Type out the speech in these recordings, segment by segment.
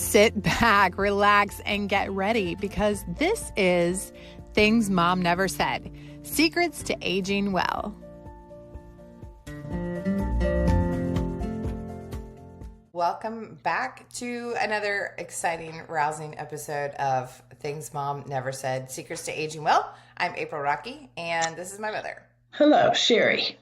sit back, relax, and get ready because this is Things Mom Never Said, Secrets to Aging Well. Welcome back to another exciting, rousing episode of Things Mom Never Said, Secrets to Aging Well. I'm April Rocky, and this is my mother. Hello, Sherry.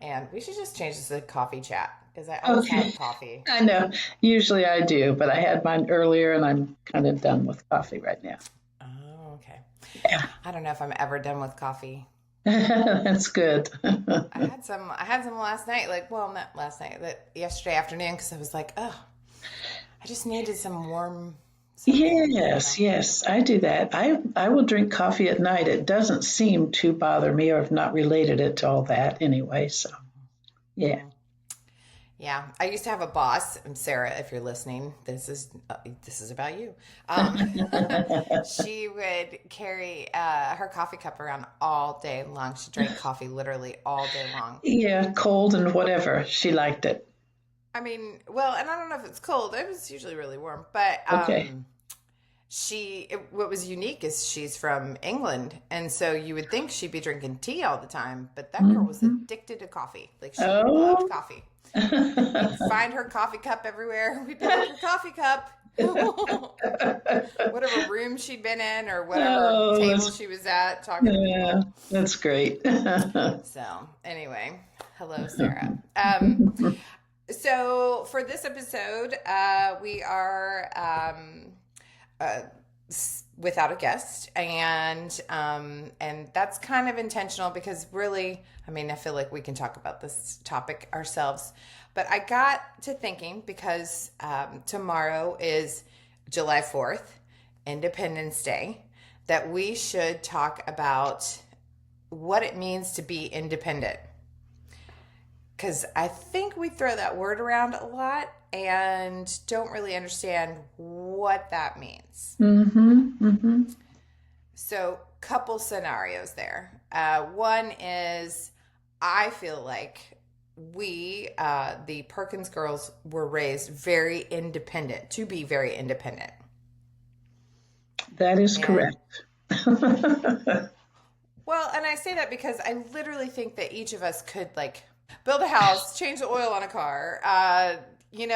And we should just change this to coffee chat because I always have coffee. I know. Usually I do, but I had mine earlier and I'm kind of done with coffee right now. Oh, okay. Yeah. I don't know if I'm ever done with coffee. That's good. I had some last night, not last night, but yesterday afternoon because I was like, oh, I just needed some warm. Yes, I do that. I will drink coffee at night. It doesn't seem to bother me, or I've not related it to all that anyway. So, yeah. Yeah, I used to have a boss, Sarah. If you're listening, this is about you. She would carry her coffee cup around all day long. She drank coffee literally all day long. Yeah, cold and whatever. She liked it. I mean, well, and I don't know if it's cold. It was usually really warm, but Okay. What was unique is she's from England, and so you would think she'd be drinking tea all the time, but that girl was addicted to coffee. Like she loved coffee. You'd find her coffee cup everywhere. We'd be like, your coffee cup. Whatever room she'd been in or whatever table she was at talking to people. That's great. So anyway, hello, Sarah. So for this episode, we are without a guest, and that's kind of intentional because really, I mean, I feel like we can talk about this topic ourselves. But I got to thinking because tomorrow is July 4th, Independence Day, that we should talk about what it means to be independent. Because I think we throw that word around a lot and don't really understand what that means. So, couple scenarios there. One is, I feel like we, the Perkins girls, were raised very independent, to be very independent. That is correct. Well, and I say that because I literally think that each of us could build a house, change the oil on a car. We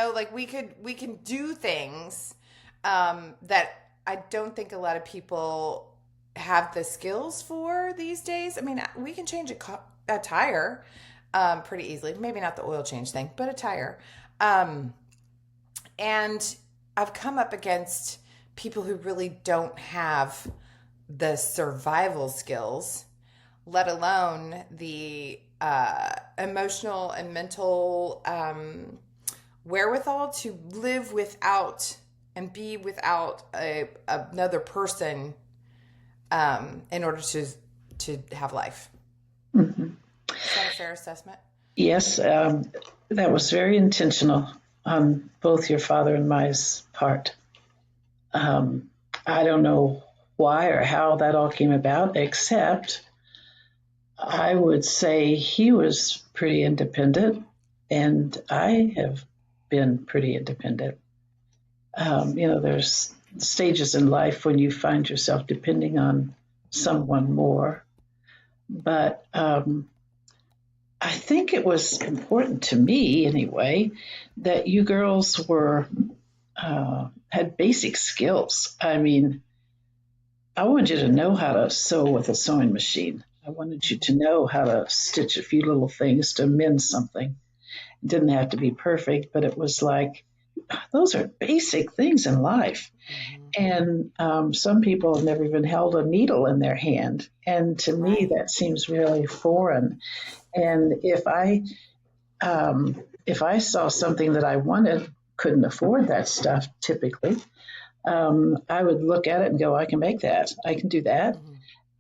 can do things that I don't think a lot of people have the skills for these days. I mean, we can change a tire pretty easily. Maybe not the oil change thing, but a tire. And I've come up against people who really don't have the survival skills, let alone the emotional and mental wherewithal to live without and be without another person in order to have life. Mm-hmm. Is that a fair assessment? Yes, that was very intentional on both your father and my part. I don't know why or how that all came about, except I would say he was pretty independent, and I have been pretty independent. There's stages in life when you find yourself depending on someone more. But I think it was important to me, anyway, that you girls had basic skills. I mean, I wanted you to know how to sew with a sewing machine. I wanted you to know how to stitch a few little things to mend something. It didn't have to be perfect, but it was like, those are basic things in life. And some people have never even held a needle in their hand. And to me, that seems really foreign. And if I saw something that I wanted, couldn't afford that stuff typically, I would look at it and go, I can make that. I can do that.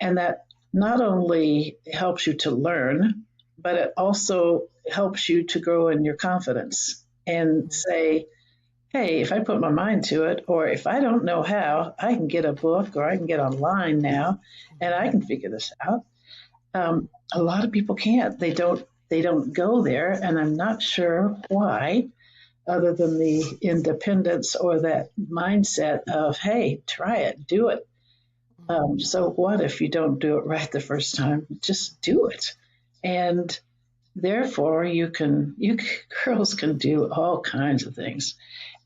And that not only helps you to learn, but it also helps you to grow in your confidence and say, hey, if I put my mind to it, or if I don't know how, I can get a book or I can get online now and I can figure this out. A lot of people can't. They don't go there, and I'm not sure why. other than the independence or that mindset of, hey, try it, do it. So what if you don't do it right the first time? Just do it. And therefore, you girls can do all kinds of things.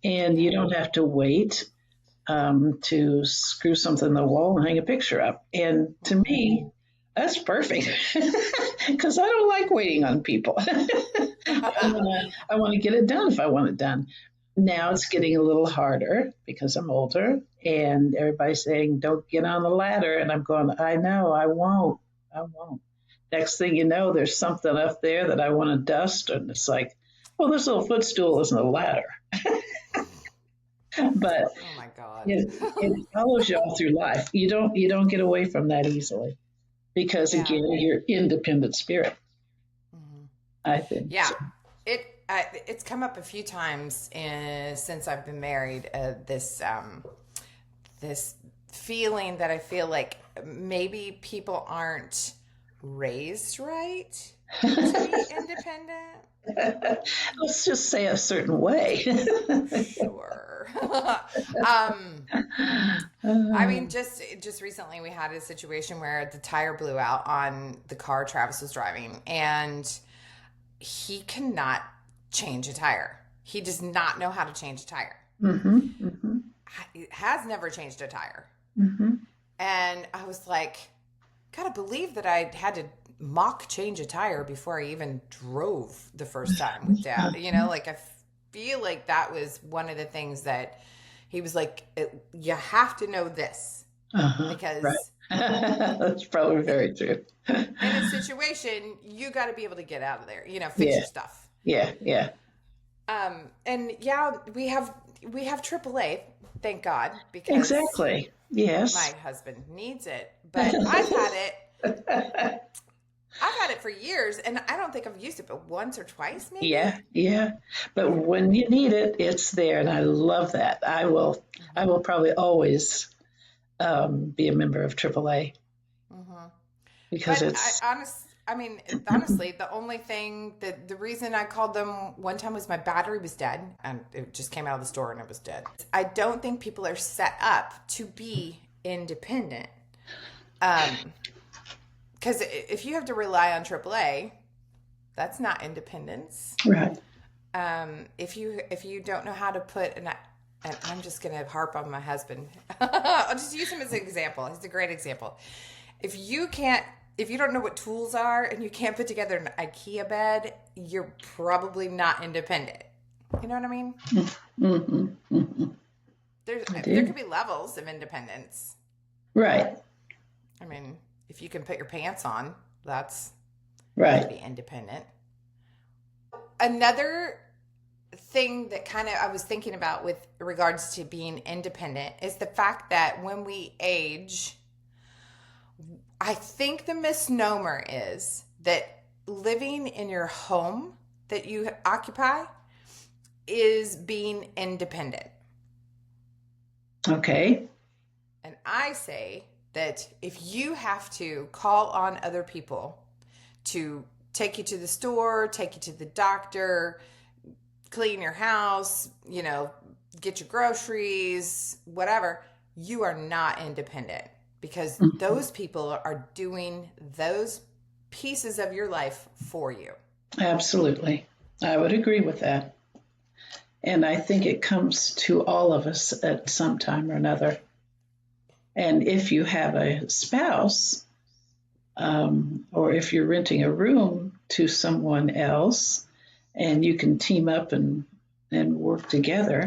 And you don't have to wait to screw something in the wall and hang a picture up. And to me, that's perfect because I don't like waiting on people. I want to get it done if I want it done. Now it's getting a little harder because I'm older and everybody's saying, don't get on the ladder. And I'm going, I know, I won't. I won't. Next thing you know, there's something up there that I want to dust. And it's like, well, this little footstool isn't a ladder. But Oh my God. it follows you all through life. You don't get away from that easily because Yeah. again, you're independent spirit. I think. Yeah. It's come up a few times since I've been married. This feeling that I feel like maybe people aren't raised right to be independent. Let's just say a certain way. Sure. I mean, just recently we had a situation where the tire blew out on the car Travis was driving, and he cannot change a tire. He does not know how to change a tire. Mm-hmm, mm-hmm, He has never changed a tire. mm-hmm. And I was like, gotta believe that I had to mock change a tire before I even drove the first time with Dad. You know, like I feel like that was one of the things that he was like, you have to know this because Right. That's probably very true. in a situation, you got to be able to get out of there, you know, fix Yeah. your stuff. Yeah. And yeah, we have AAA, thank God, because Exactly. Yes. my husband needs it. But I've had it for years, and I don't think I've used it but once or twice, maybe. Yeah. But when you need it, it's there, and I love that. I will probably always be a member of AAA because But it's honestly, the only thing the reason I called them one time was my battery was dead, and it just came out of the store and it was dead. I don't think people are set up to be independent. Because if you have to rely on AAA, that's not independence. right. If you don't know how to put and I'm just gonna harp on my husband. I'll just use him as an example. He's a great example. If you don't know what tools are and you can't put together an IKEA bed, you're probably not independent. You know what I mean? Mm-hmm, mm-hmm. There could be levels of independence. Right. I mean, if you can put your pants on, that's Right. pretty independent. Another thing that kind of I was thinking about with regards to being independent is the fact that when we age, I think the misnomer is that living in your home that you occupy is being independent. Okay. And I say that if you have to call on other people to take you to the store, take you to the doctor, clean your house, you know, get your groceries, whatever, you are not independent because those people are doing those pieces of your life for you. Absolutely. I would agree with that. And I think it comes to all of us at some time or another. And if you have a spouse, or if you're renting a room to someone else and you can team up and work together,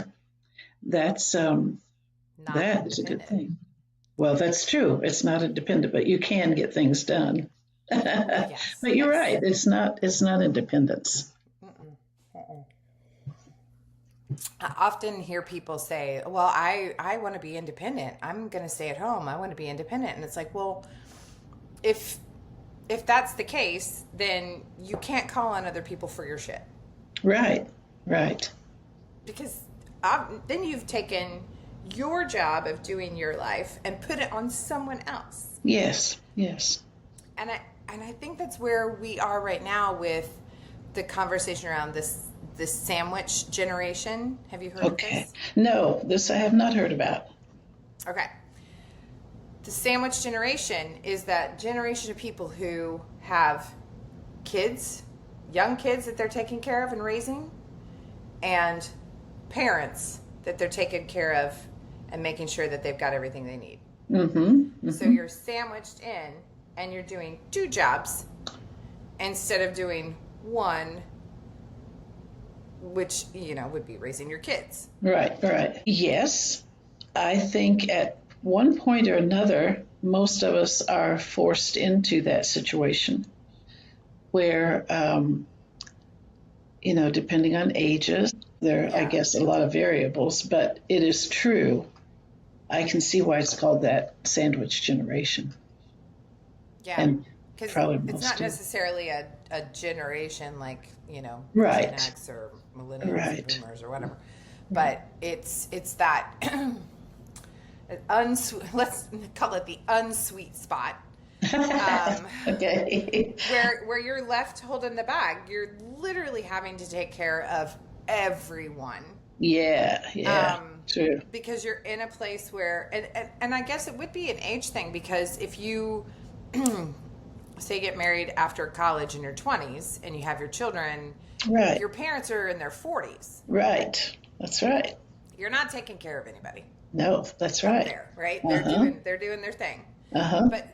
that is a good thing. Well, that's true. It's not independent, but you can get things done. Yes, But you're right. It's not independence. I often hear people say, well, I want to be independent. I'm going to stay at home. I want to be independent. And it's like, well, if that's the case, then you can't call on other people for your shit. Right. Because then you've taken your job of doing your life and put it on someone else. Yes. And I think that's where we are right now with the conversation around this the sandwich generation. Have you heard of Okay. this? No, this I have not heard about. Okay. The sandwich generation is that generation of people who have kids, young kids that they're taking care of and raising, and parents that they're taking care of and making sure that they've got everything they need. So you're sandwiched in and you're doing two jobs instead of doing one, which, would be raising your kids. Right, right. Yes, I think at one point or another, most of us are forced into that situation where, depending on ages, there are, I guess, a lot of variables, but it is true. I can see why it's called that sandwich generation. Yeah, And because probably it's most not do. necessarily a generation like, Right. Gen X or millennials Right. or boomers or whatever. But it's that let's call it the unsweet spot. Okay. where you're left holding the bag. You're literally having to take care of everyone. Yeah, true. Because you're in a place where, and I guess it would be an age thing, because if you say you get married after college in your 20s and you have your children, Right. your parents are in their 40s. Right. That's right. You're not taking care of anybody. No, that's Up right. there, right? Uh-huh. They're doing their thing. Uh-huh. But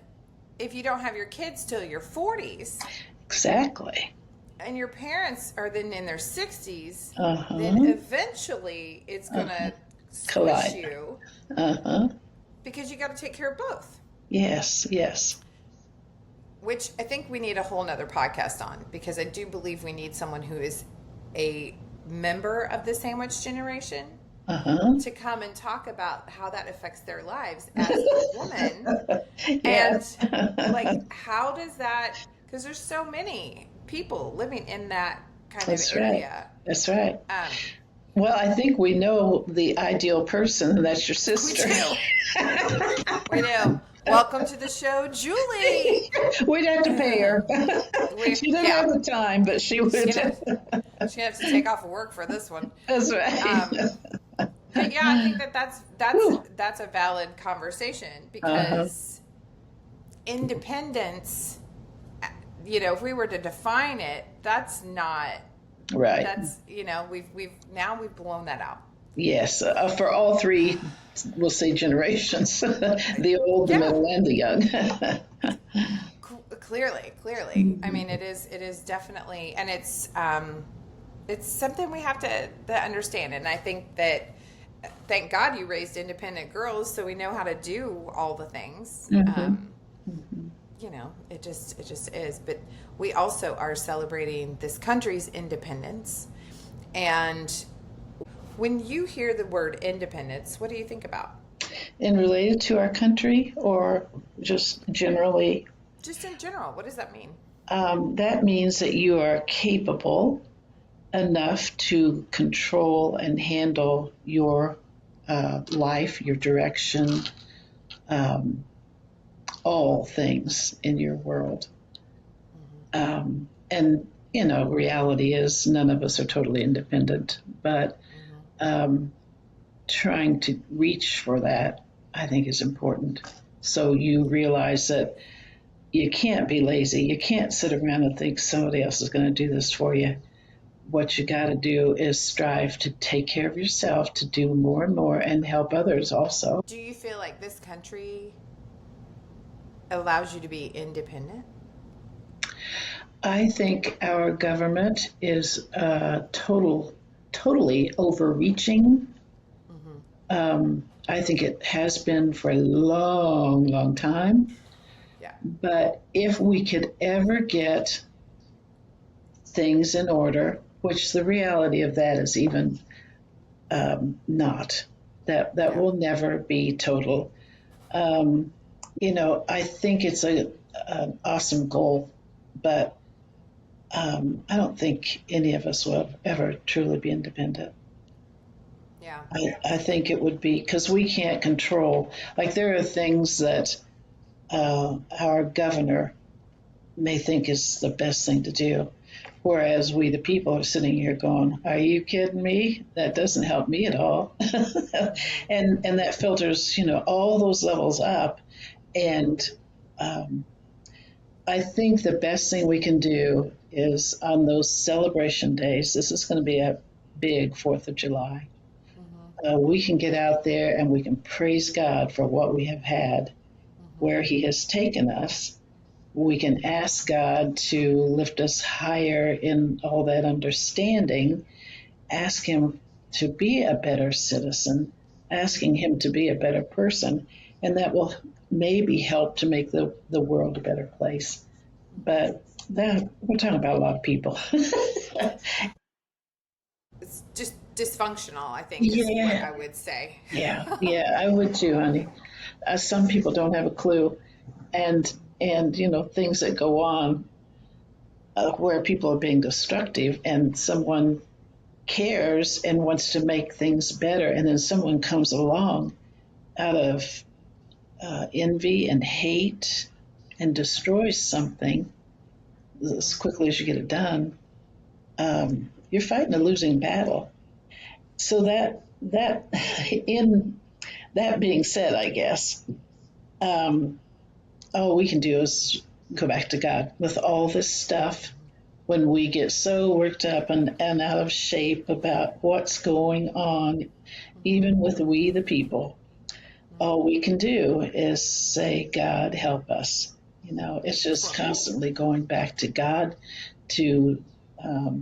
if you don't have your kids till your 40s, Exactly. and your parents are then in their 60s, Uh-huh. then eventually it's going to squish Collide. you, Uh-huh. because you got to take care of both. Yes. Which I think we need a whole nother podcast on, because I do believe we need someone who is a member of the sandwich generation Uh-huh. to come and talk about how that affects their lives as a woman. Yes. And like, how does that, because there's so many people living in that kind That's of area. Right. That's right. Well, I think we know the ideal person, and that's your sister. We do. Welcome to the show, Julie. We'd have to pay her. She doesn't have the time, but she would. She's gonna have to take off of work for this one. That's right. But yeah, I think that's a valid conversation, because independence, if we were to define it, that's not right. That's we've blown that out. Yes, for all three, we'll say generations, the old, the middle, and the young. Clearly. Mm-hmm. I mean, it is definitely, and it's something we have to understand. And I think that, thank God you raised independent girls, so we know how to do all the things. It just is. But we also are celebrating this country's independence. And when you hear the word independence, what do you think about? And related to our country, or just generally? Just in general, what does that mean? That means that you are capable enough to control and handle your life, your direction, all things in your world. And, reality is none of us are totally independent, but trying to reach for that, I think, is important. So you realize that you can't be lazy. You can't sit around and think somebody else is going to do this for you. What you got to do is strive to take care of yourself, to do more and more, and help others also. Do you feel like this country allows you to be independent? I think our government is totally overreaching. I think it has been for a long, long time. Yeah. But if we could ever get things in order, which the reality of that is even not, that will never be total. I think it's an awesome goal, but I don't think any of us will ever truly be independent. Yeah. I think it would be, because we can't control, like there are things that our governor may think is the best thing to do, Whereas we, the people, are sitting here going, "Are you kidding me? That doesn't help me at all." Mm-hmm. And that filters, all those levels up. And um, I think the best thing we can do is on those celebration days. This is going to be a big Fourth of July. Mm-hmm. We can get out there and we can praise God for what we have had, Mm-hmm. where He has taken us. We can ask God to lift us higher in all that understanding, ask Him to be a better citizen, asking Him to be a better person, and that will maybe help to make the world a better place. But that we're talking about a lot of people. It's just dysfunctional, I think, is what Yeah, I would say. yeah, I would too, honey. Some people don't have a clue, and things that go on where people are being destructive, and someone cares and wants to make things better, and then someone comes along out of envy and hate and destroys something as Mm-hmm. quickly as you get it done. You're fighting a losing battle. So that in that being said, I guess all we can do is go back to God with all this stuff when we get so worked up and out of shape about what's going on, Mm-hmm. even with we the people. All Mm-hmm. we can do is say, God, help us. It's just Well, constantly going back to God to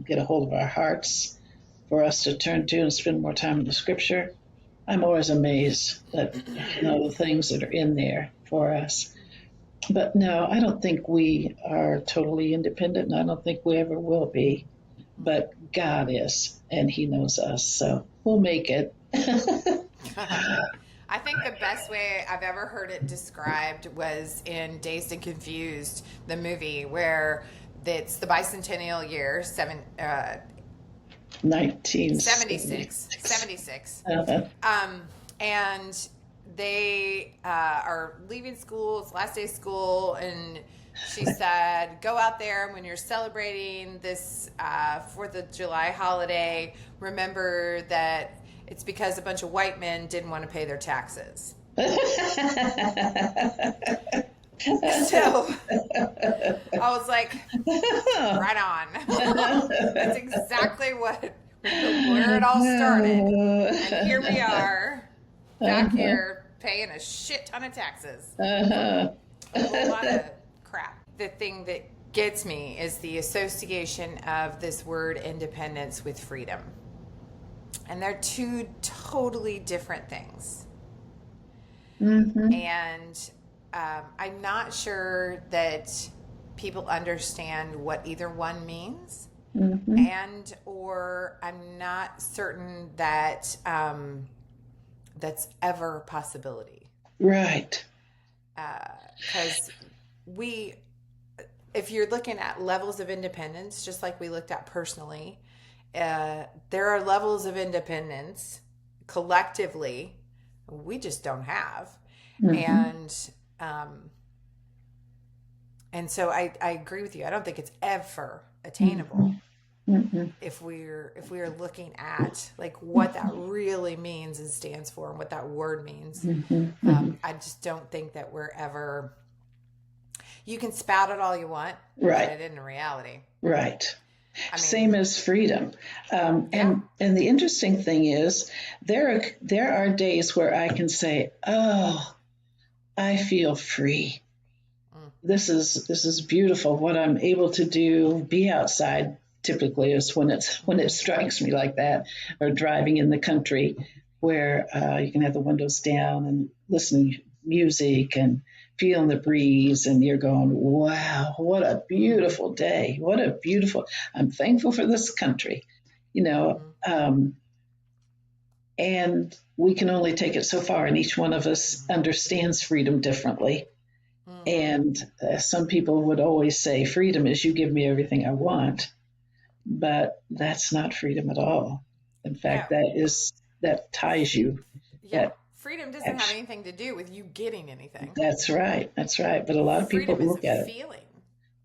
get a hold of our hearts, for us to turn to and spend more time in the scripture. I'm always amazed at the things that are in there for us. But no, I don't think we are totally independent, and I don't think we ever will be. But God is, and He knows us, so we'll make it. I think the best way I've ever heard it described was in Dazed and Confused, the movie, where it's the bicentennial year, 76, 1976. 76. Uh-huh. And they are leaving school. It's last day of school, and she said, "Go out there when you're celebrating this 4th of July holiday. Remember that it's because a bunch of white men didn't want to pay their taxes." So I was like, "Right on." That's exactly where it all started, and here we are back here paying a shit ton of taxes for Uh-huh. a whole lot of crap. The thing that gets me is the association of this word independence with freedom. And they're two totally different things. Mm-hmm. And I'm not sure that people understand what either one means. Mm-hmm. And or I'm not certain that that's ever a possibility. Right. Because if you're looking at levels of independence, just like we looked at personally, there are levels of independence collectively we just don't have. Mm-hmm. And um, and so I agree with you. I don't think it's ever Mm-hmm. attainable Mm-hmm. if we're looking at like what that really means and stands for and what that word means. Mm-hmm. I just don't think that we're ever. You can spout it all you want, but Right. it isn't a reality. Right. I mean, Same as freedom. yeah. And the interesting thing is, there are days where I can say, "Oh, I feel free. Mm, This is beautiful. What I'm able to do, be outside." Typically, is when it mm-hmm, strikes me like that, or driving in the country, where you can have the windows down and listen to music and feeling the breeze, and you're going, "Wow, what a mm-hmm, beautiful day! What a beautiful! I'm thankful for this country." You know, mm-hmm, um, and we can only take it so far, and each one of us understands freedom differently. mm-hmm. And some people would always say, "Freedom is you give me everything I want," but that's not freedom at all. In No. fact, that ties you. Yeah. That Freedom doesn't have actually, anything to do with you getting anything. that's right. That's right. But a lot of people Freedom is a look at it. feeling.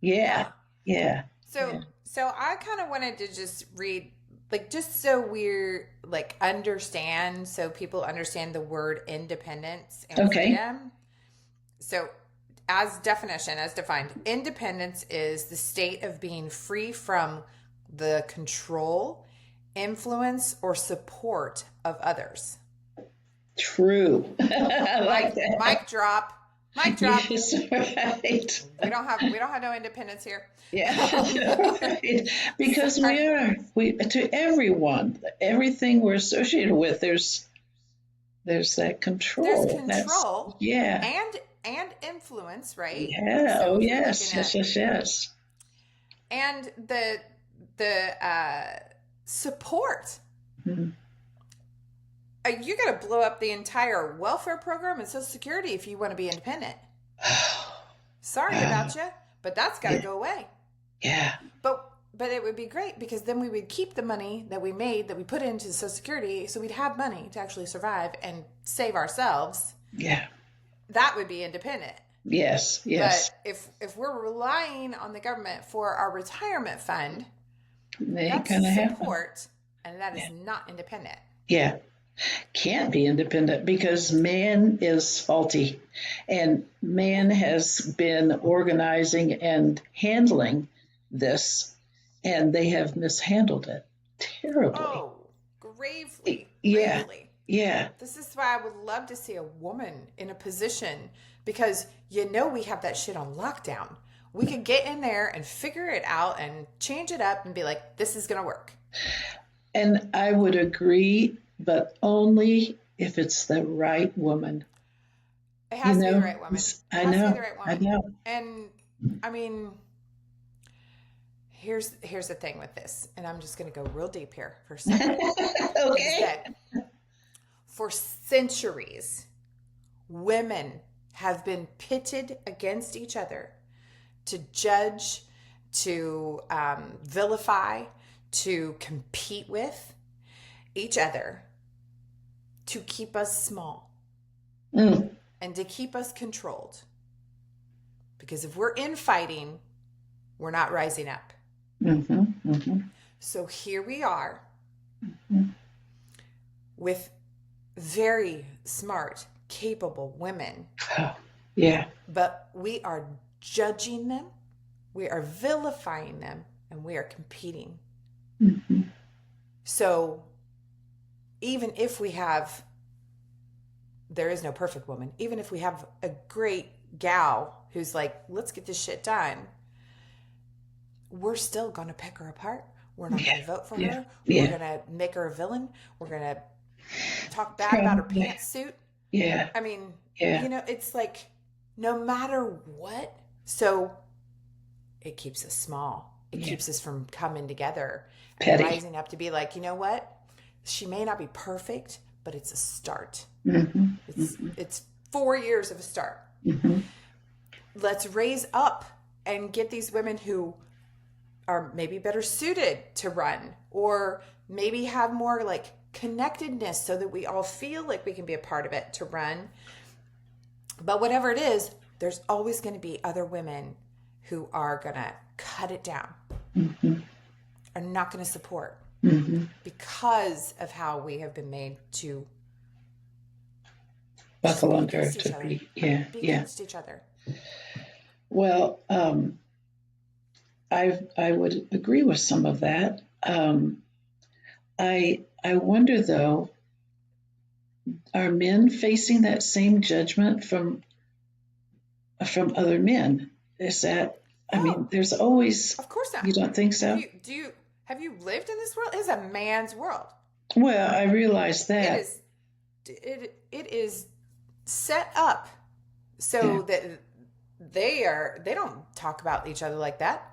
Yeah, Yeah. yeah, So yeah. So I kind of wanted to just read, like, just so we're like understand, so people understand the word independence and Okay. freedom. So, as definition, as defined, independence is the state of being free from the control, influence, or support of others. True. I like that. Mic drop. Mic drop. Yes, right. We don't have no independence here. Yeah, right. Because Sorry. we to everyone, everything we're associated with, there's that There's control. That's control yeah, and influence, right? yeah. So Oh if you're looking yes, at yes, yes, yes. and the support, Mhm. you got to blow up the entire welfare program and Social Security if you want to be independent. Sorry Wow. about you, but that's got to Yeah, go away. yeah, But it would be great because then we would keep the money that we made that we put into Social Security, so we'd have money to actually survive and save ourselves. yeah. That would be independent. Yes, But yes. if we're relying on the government for our retirement fund, It ain't that's gonna happen. support, and that is Yeah, not independent. yeah. Can't be independent because man is faulty, and man has been organizing and handling this, and they have mishandled it terribly. Oh, gravely, Yeah, gravely. yeah, This is why I would love to see a woman in a position because we have that shit on lockdown. We could get in there and figure it out and change it up and be like, this is going to work. and I would agree, but only if it's the right woman. It You has to be the know, right woman. It I has to be the know, right I woman. know. And I mean, here's the thing with this, and I'm just going to go real deep here for a second, is Okay. that for centuries, women have been pitted against each other to judge, to vilify, to compete with each other, to keep us small Mm, and to keep us controlled. Because if we're infighting, we're not rising up. mm-hmm, mm-hmm, So here we are mm-hmm. with very smart, capable women, Oh, yeah. but we are judging them, we are vilifying them, and we are competing. Mm-hmm. So even if there is no perfect woman, even if we have a great gal who's like, let's get this shit done, we're still going to pick her apart. We're not going Yeah, to vote for yeah, her. We're yeah. going to make her a villain. We're going to talk bad about her Probably. pantsuit. Yeah, I mean, yeah. it's like no matter what. So it keeps us small. It Yeah. keeps us from coming together and Petty. rising up to be like, you know what? She may not be perfect, but it's a start. Mm-hmm, It's 4 years of a start. mm-hmm. Let's raise up and get these women who are maybe better suited to run or maybe have more like connectedness so that we all feel like we can be a part of it to run. But whatever it is, there's always going to be other women who are going to cut it down, Mm-hmm, are not going to support mm-hmm. because of how we have been made to just Buckle be under against each to other. be. Yeah, Be yeah. against each other. Well, I would agree with some of that. I wonder though, are men facing that same judgment from other men? Is that? I Oh, mean, there's always. of course not. You don't think Have so? you lived in this world? It's a man's world. Well, I realize It that. is it is set up Yeah. so that they don't talk about each other like that.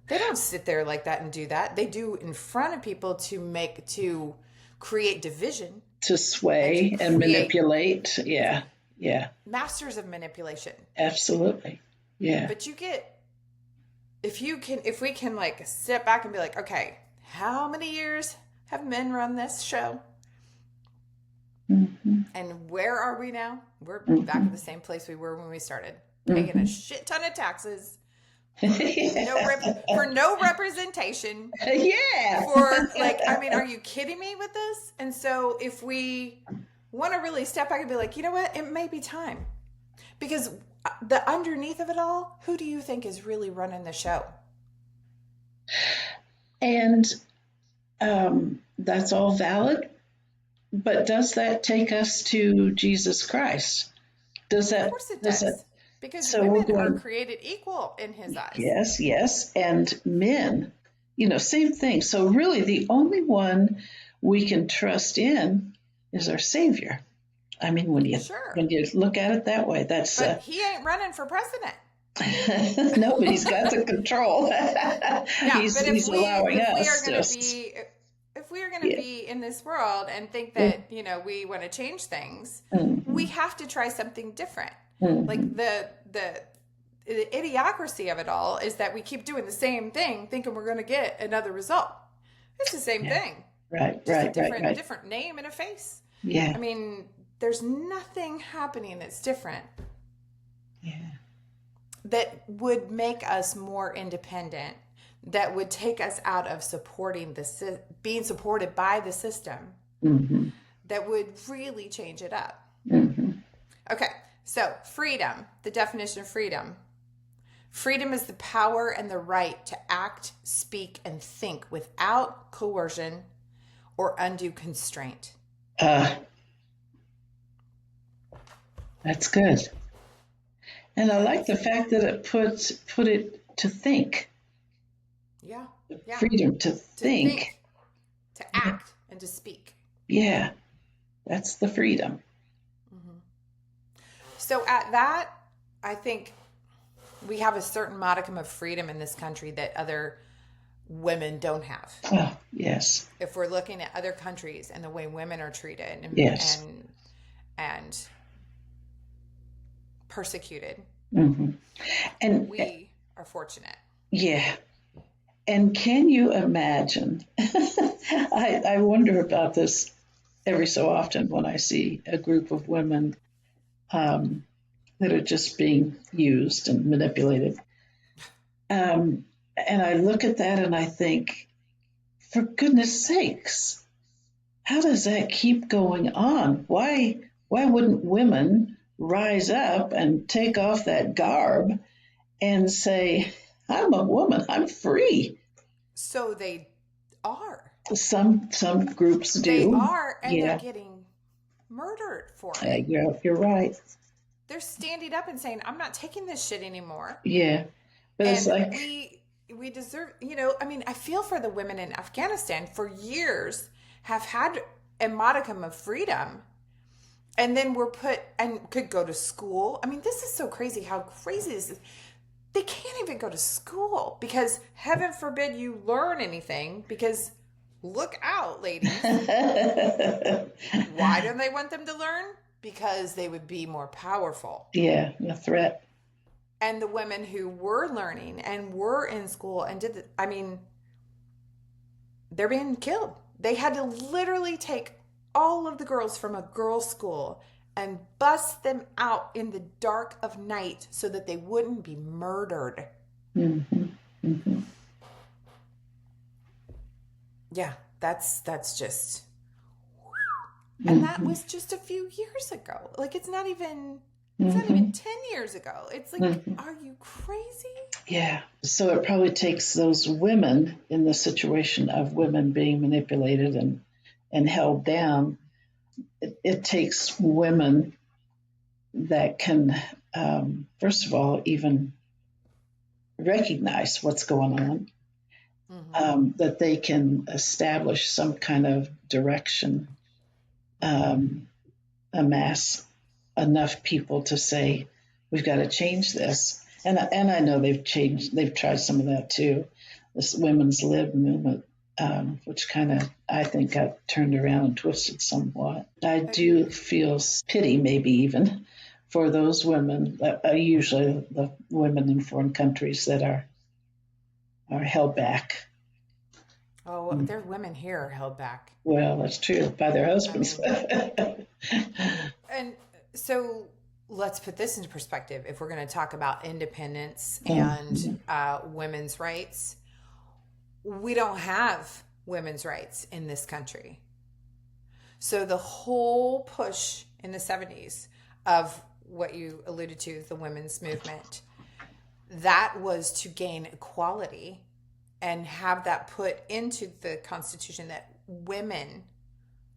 They don't sit there like that and do that. They do in front of people to create division To and to sway and create manipulate. Yeah, yeah, masters of manipulation. absolutely. Yeah. But if we can like sit back and be like, okay, how many years have men run this show? Mm-hmm, And where are we now? We're back mm-hmm, at the same place we were when we started, paying a mm-hmm. shit ton of taxes, For no representation. Yeah. For like, I mean, are you kidding me with this? And so if we want to really step back and be like, you know what, it may be time. Because the underneath of it all, who do you think is really running the show? And that's all valid. But does that take us to Jesus Christ? Of course it does. Because so women are created equal in his eyes. Yes. And men, same thing. So really the only one we can trust in is our Savior. I mean, when you look at it that way, but he ain't running for president. No, but he's got the control. He's allowing us. If we are going to be in this world and think that we want to change things, we have to try something different. Like the idiocracy of it all is that we keep doing the same thing, thinking we're going to get another result. It's the same thing, right? Different name and a face. Yeah, I mean, there's nothing happening that's different. Yeah, that would make us more independent, that would take us out of being supported by the system, that would really change it up. Okay, so freedom, the definition of freedom. Freedom is the power and the right to act, speak, and think without coercion or undue constraint. That's good. And I like the fact that it put it to think. Yeah. Freedom to think, to act, and to speak. Yeah, that's the freedom. So at that, I think we have a certain modicum of freedom in this country that other women don't have. Oh, yes. If we're looking at other countries and the way women are treated and persecuted, and we are fortunate. Yeah. And can you imagine? I wonder about this every so often when I see a group of women that are just being used and manipulated. And I look at that and I think, for goodness sakes, how does that keep going on? Why wouldn't women rise up and take off that garb and say, I'm a woman, I'm free? So they are. Some groups do. They are, and they're getting murdered for it. You're right. They're standing up and saying, I'm not taking this shit anymore. Yeah. But it's like we deserve, I mean, I feel for the women in Afghanistan for years have had a modicum of freedom. And then were put and could go to school. I mean, this is so crazy how crazy this is. They can't even go to school because heaven forbid you learn anything, because look out, ladies. Why don't they want them to learn? Because they would be more powerful. Yeah, a threat. And the women who were learning and were in school and they're being killed. They had to literally take all of the girls from a girls' school and bust them out in the dark of night so that they wouldn't be murdered. Yeah, that's just... And that was just a few years ago. Like, it's not even 10 years ago. It's like, are you crazy? Yeah. So it probably takes those women in the situation of women being manipulated and held down. It takes women that can, first of all, even recognize what's going on, that they can establish some kind of direction, amass enough people to say, we've got to change this. And I know they've tried some of that too, this women's lib movement. Which kind of, I think, got turned around and twisted somewhat. I do feel pity, maybe even, for those women, usually the women in foreign countries that are held back. Oh, their women here are held back. Well, that's true, by their husbands. And so let's put this into perspective. If we're going to talk about independence Mhm. and women's rights, we don't have women's rights in this country. So the whole push in the 70s of what you alluded to, the women's movement, that was to gain equality and have that put into the Constitution that women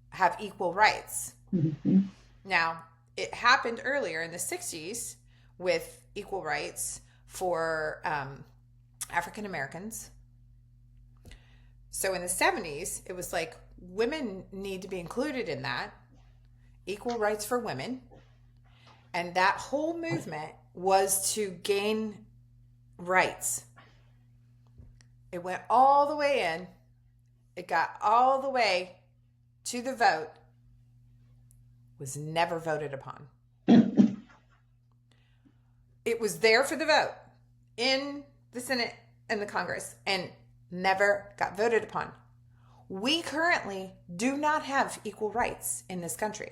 have equal rights. Mhm. Now, it happened earlier in the 60s with equal rights for African Americans. So in the 70s, it was like women need to be included in that, equal rights for women. And that whole movement was to gain rights. It went all the way in, it got all the way to the vote, was never voted upon. It was there for the vote in the Senate and the Congress and never got voted upon. We currently do not have equal rights in this country.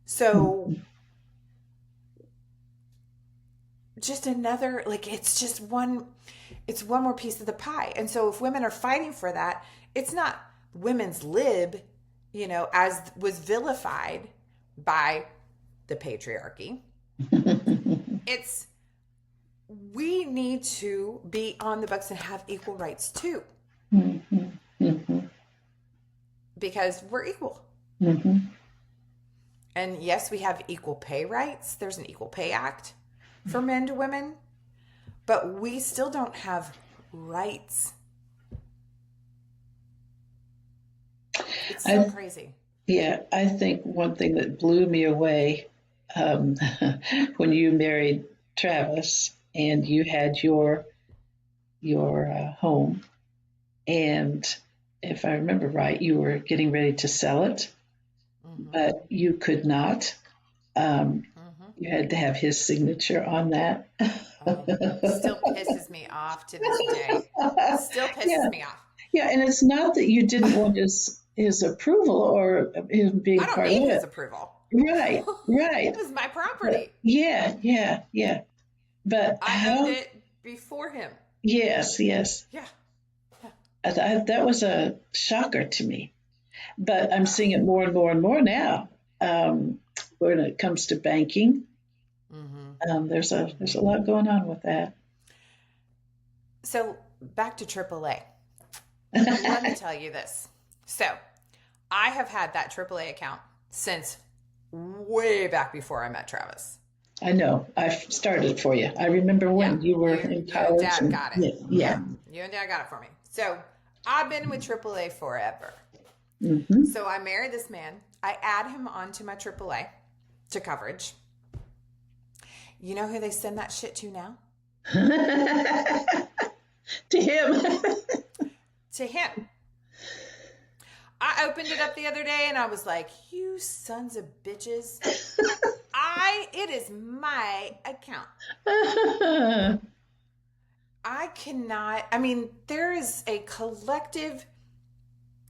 So just another, like, it's one more piece of the pie. And so if women are fighting for that, it's not women's lib, as was vilified by the patriarchy. It's, we need to be on the books and have equal rights too. Because we're equal. And yes, we have equal pay rights. There's an Equal Pay Act for men to women, but we still don't have rights. It's so crazy. Yeah, I think one thing that blew me away when you married Travis and you had your home, and if I remember right, you were getting ready to sell it, but you could not. You had to have his signature on that. Still pisses me off to this day. Still pisses me off. Yeah, and it's not that you didn't want his approval or him being I don't part need of his it. approval. Right. It was my property. Yeah. But I owned it before him. Yes. Yeah. That was a shocker to me. But I'm seeing it more and more and more now. When it comes to banking, there's a lot going on with that. So back to AAA. Let me tell you this. So I have had that AAA account since way back before I met Travis. I know. I started for you. I remember when you were in college. You and Dad got it. Yeah. You and Dad got it for me. So I've been with AAA forever. So I married this man. I add him onto my AAA to coverage. You know who they send that shit to now? To him. To him. I opened it up the other day and I was like, you sons of bitches. It is my account. There is a collective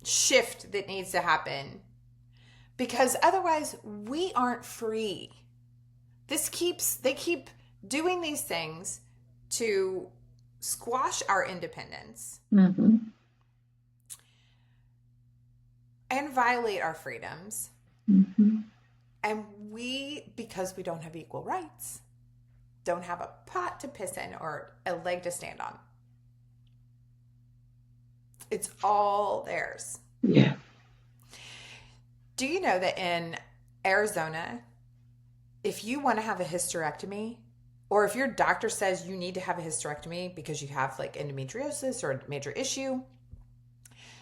shift that needs to happen because otherwise we aren't free. They keep doing these things to squash our independence and violate our freedoms. And we, because we don't have equal rights, don't have a pot to piss in or a leg to stand on. It's all theirs. Yeah. Do you know that in Arizona, if you want to have a hysterectomy, or if your doctor says you need to have a hysterectomy because you have like endometriosis or a major issue,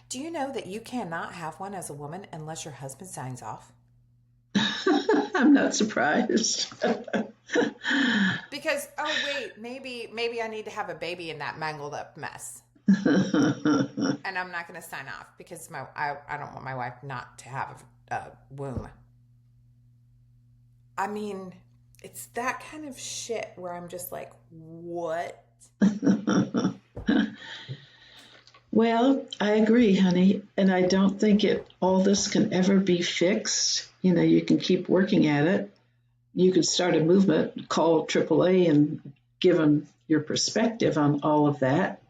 do you know that you cannot have one as a woman unless your husband signs off? I'm not surprised. Because, maybe I need to have a baby in that mangled up mess. And I'm not going to sign off because I don't want my wife not to have a womb. I mean, it's that kind of shit where I'm just like, what? Well, I agree, honey, and I don't think it all this can ever be fixed. You can keep working at it. You could start a movement, call AAA, and give them your perspective on all of that.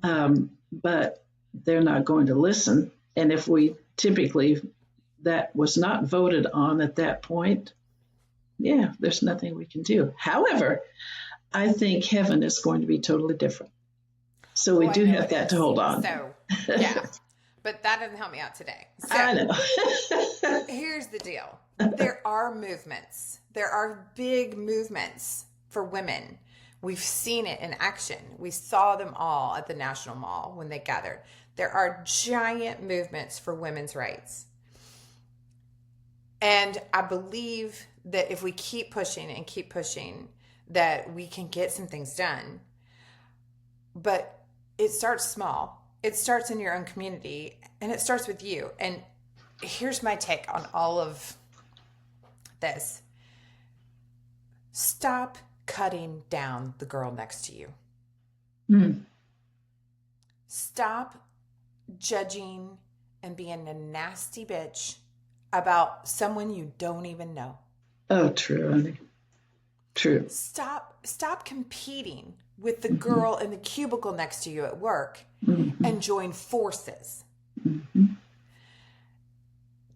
But they're not going to listen. And if we typically that was not voted on at that point, yeah, there's nothing we can do. However, I think heaven is going to be totally different. So we Oh, I do know have it that to is. hold on. So, yeah. But that doesn't help me out today. I So, know. here's the deal. There are movements. There are big movements for women. We've seen it in action. We saw them all at the National Mall when they gathered. There are giant movements for women's rights. And I believe that if we keep pushing and keep pushing, that we can get some things done. But it starts small. It starts in your own community, and it starts with you. And here's my take on all of this. Stop cutting down the girl next to you. Mm. Stop judging and being a nasty bitch about someone you don't even know. Oh, true, honey. True. Stop competing with the girl in the cubicle next to you at work and join forces.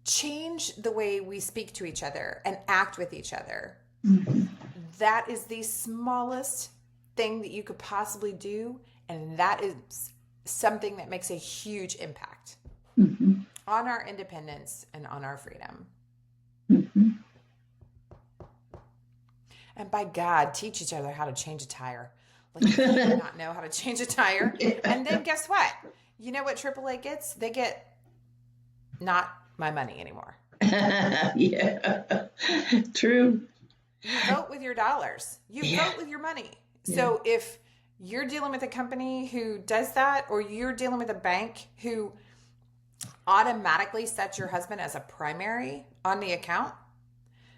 Change the way we speak to each other and act with each other. That is the smallest thing that you could possibly do, and that is something that makes a huge impact on our independence and on our freedom. And by God, teach each other how to change a tire. Like, if you do not know how to change a tire. And then guess what? You know what AAA gets? They get not my money anymore. Yeah. True. You vote with your dollars. You vote with your money. So if you're dealing with a company who does that, or you're dealing with a bank who automatically sets your husband as a primary on the account,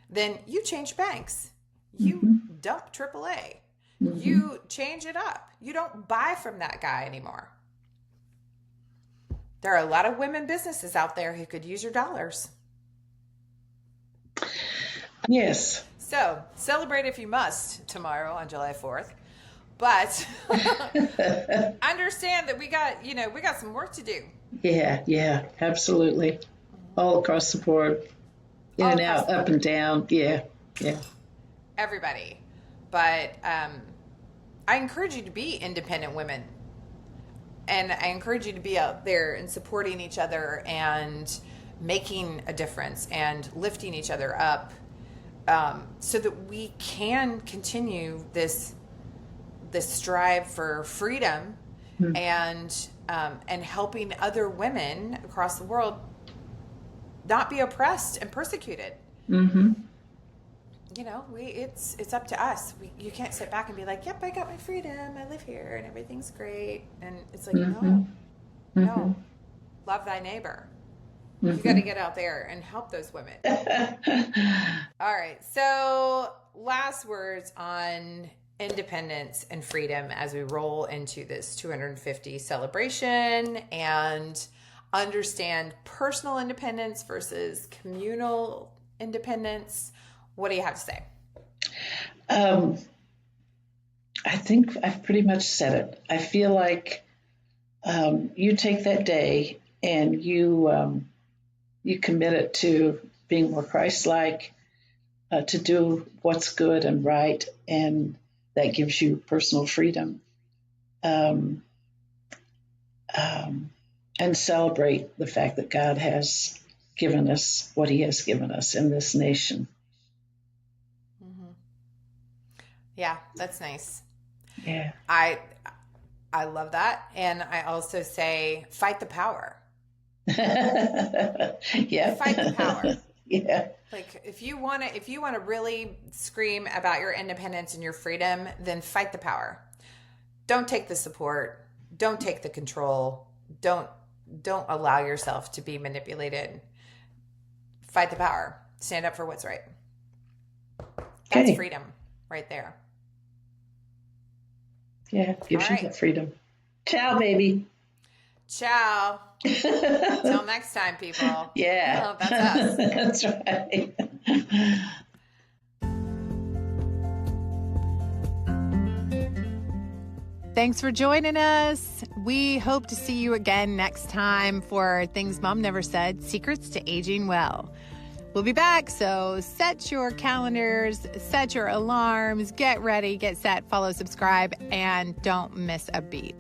then you change banks. You dump AAA. You change it up. You don't buy from that guy anymore. There are a lot of women businesses out there who could use your dollars. Yes. So celebrate if you must tomorrow on July 4th. But understand that we got some work to do. Yeah, absolutely. All across the board. In and out, up and down. Yeah. Everybody. But I encourage you to be independent women. And I encourage you to be out there and supporting each other and making a difference and lifting each other up, so that we can continue this strive for freedom and helping other women across the world not be oppressed and persecuted. It's up to us. You can't sit back and be like, yep, I got my freedom, I live here and everything's great. And it's like, no, love thy neighbor. You got to get out there and help those women. All right, so last words on independence and freedom as we roll into this 250 celebration and understand personal independence versus communal independence. What do you have to say? I think I've pretty much said it. I feel like you take that day and you commit it to being more Christ-like, to do what's good and right, and that gives you personal freedom. And celebrate the fact that God has given us what he has given us in this nation. Yeah, that's nice. Yeah. I love that. And I also say, fight the power. Yeah. Fight the power. Yeah. Like if you want to really scream about your independence and your freedom, then fight the power. Don't take the support. Don't take the control. Don't allow yourself to be manipulated. Fight the power. Stand up for what's right. That's freedom right there. Yeah, gives you that freedom. Ciao, baby. Ciao. Till next time, people. Yeah. Oh, that's us. That's right. Thanks for joining us. We hope to see you again next time for Things Mom Never Said, Secrets to Aging Well. We'll be back, so set your calendars, set your alarms, get ready, get set, follow, subscribe, and don't miss a beat.